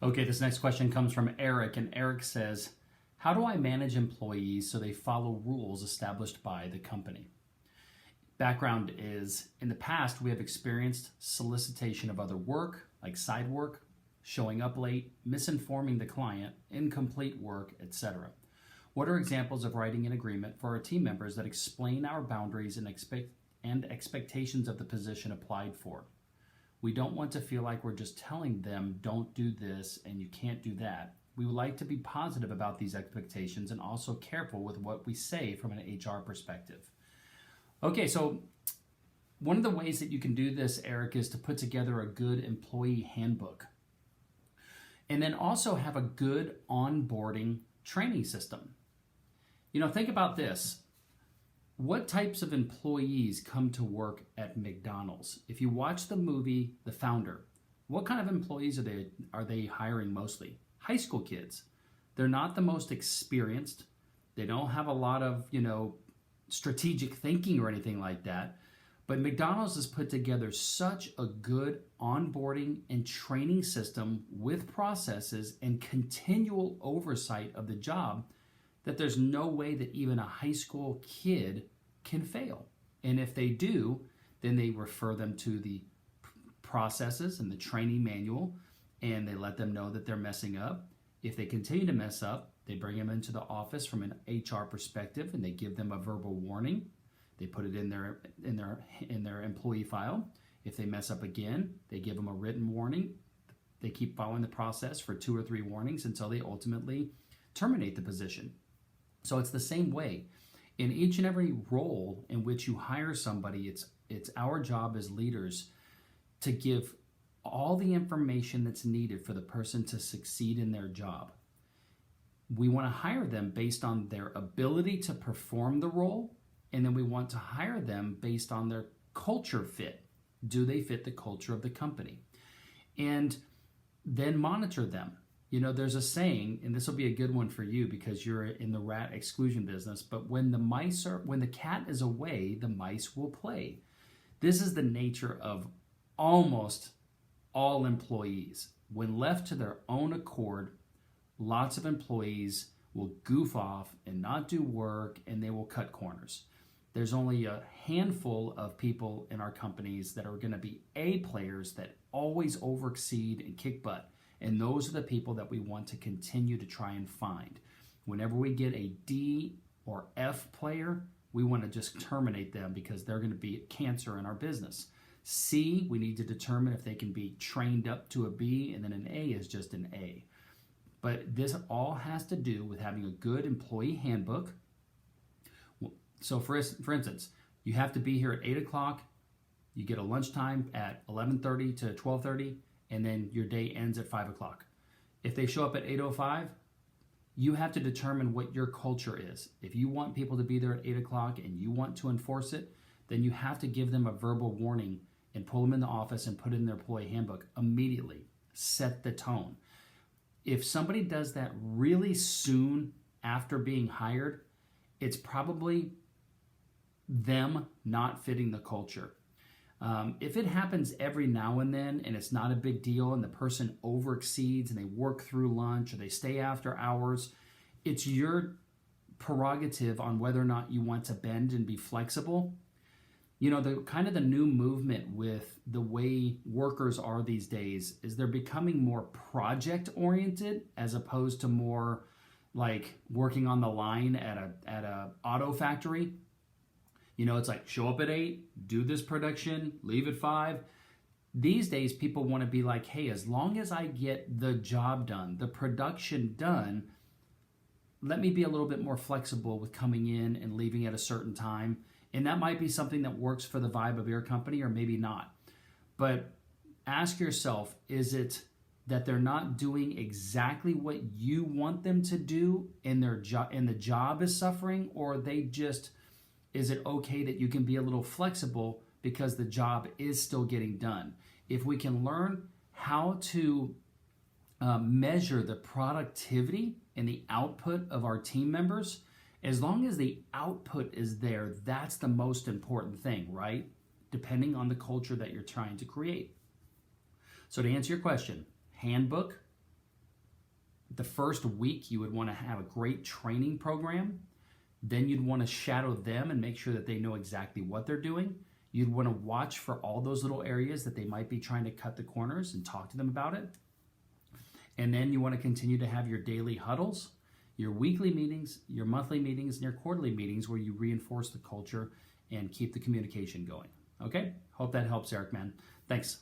Okay, this next question comes from Eric, and Eric says, how do I manage employees so they follow rules established by the company? Background is, in the past, we have experienced solicitation of other work, like side work, showing up late, misinforming the client, incomplete work, etc. What are examples of writing an agreement for our team members that explain our boundaries and expectations of the position applied for? We don't want to feel like we're just telling them, don't do this and you can't do that. We would like to be positive about these expectations and also careful with what we say from an HR perspective. Okay, so one of the ways that you can do this, Eric, is to put together a good employee handbook. And then also have a good onboarding training system. Think about this. What types of employees come to work at McDonald's? If you watch the movie The Founder, what kind of employees are they hiring mostly? High school kids. They're not the most experienced. They don't have a lot of, strategic thinking or anything like that. But McDonald's has put together such a good onboarding and training system with processes and continual oversight of the job that there's no way that even a high school kid can fail. And if they do, then they refer them to the processes and the training manual, and they let them know that they're messing up. If they continue to mess up, they bring them into the office from an HR perspective, and they give them a verbal warning. They put it in their employee file. If they mess up again, they give them a written warning. They keep following the process for 2 or 3 warnings until they ultimately terminate the position. So it's the same way. In each and every role in which you hire somebody, it's our job as leaders to give all the information that's needed for the person to succeed in their job. We want to hire them based on their ability to perform the role, and then we want to hire them based on their culture fit. Do they fit the culture of the company? And then monitor them. There's a saying, and this will be a good one for you because you're in the rat exclusion business, but when the cat is away, the mice will play. This is the nature of almost all employees. When left to their own accord, lots of employees will goof off and not do work, and they will cut corners. There's only a handful of people in our companies that are going to be A players that always overexceed and kick butt. And those are the people that we want to continue to try and find. Whenever we get a D or F player, we want to just terminate them because they're going to be cancer in our business. C, we need to determine if they can be trained up to a B, and then an A is just an A. But this all has to do with having a good employee handbook. So for instance, you have to be here at 8 o'clock. You get a lunchtime at 11:30 to 12:30. And then your day ends at 5 o'clock. If they show up at 8:05, you have to determine what your culture is. If you want people to be there at 8 o'clock and you want to enforce it, then you have to give them a verbal warning and pull them in the office and put it in their employee handbook immediately. Set the tone. If somebody does that really soon after being hired, it's probably them not fitting the culture. If it happens every now and then and it's not a big deal and the person overexceeds and they work through lunch or they stay after hours, it's your prerogative on whether or not you want to bend and be flexible. The new movement with the way workers are these days is they're becoming more project oriented as opposed to more like working on the line at a auto factory. It's like show up at 8, do this production, leave at 5. These days, people want to be like, hey, as long as I get the job done, the production done, let me be a little bit more flexible with coming in and leaving at a certain time. And that might be something that works for the vibe of your company or maybe not. But ask yourself, is it that they're not doing exactly what you want them to do and the job is suffering, or is it okay that you can be a little flexible because the job is still getting done? If we can learn how to measure the productivity and the output of our team members, as long as the output is there, that's the most important thing, right? Depending on the culture that you're trying to create. So to answer your question, handbook, The first week, you would want to have a great training program. Then you'd want to shadow them and make sure that they know exactly what they're doing. You'd want to watch for all those little areas that they might be trying to cut the corners and talk to them about it. And then you want to continue to have your daily huddles, your weekly meetings, your monthly meetings, and your quarterly meetings where you reinforce the culture and keep the communication going. Okay? Hope that helps, Eric, man. Thanks.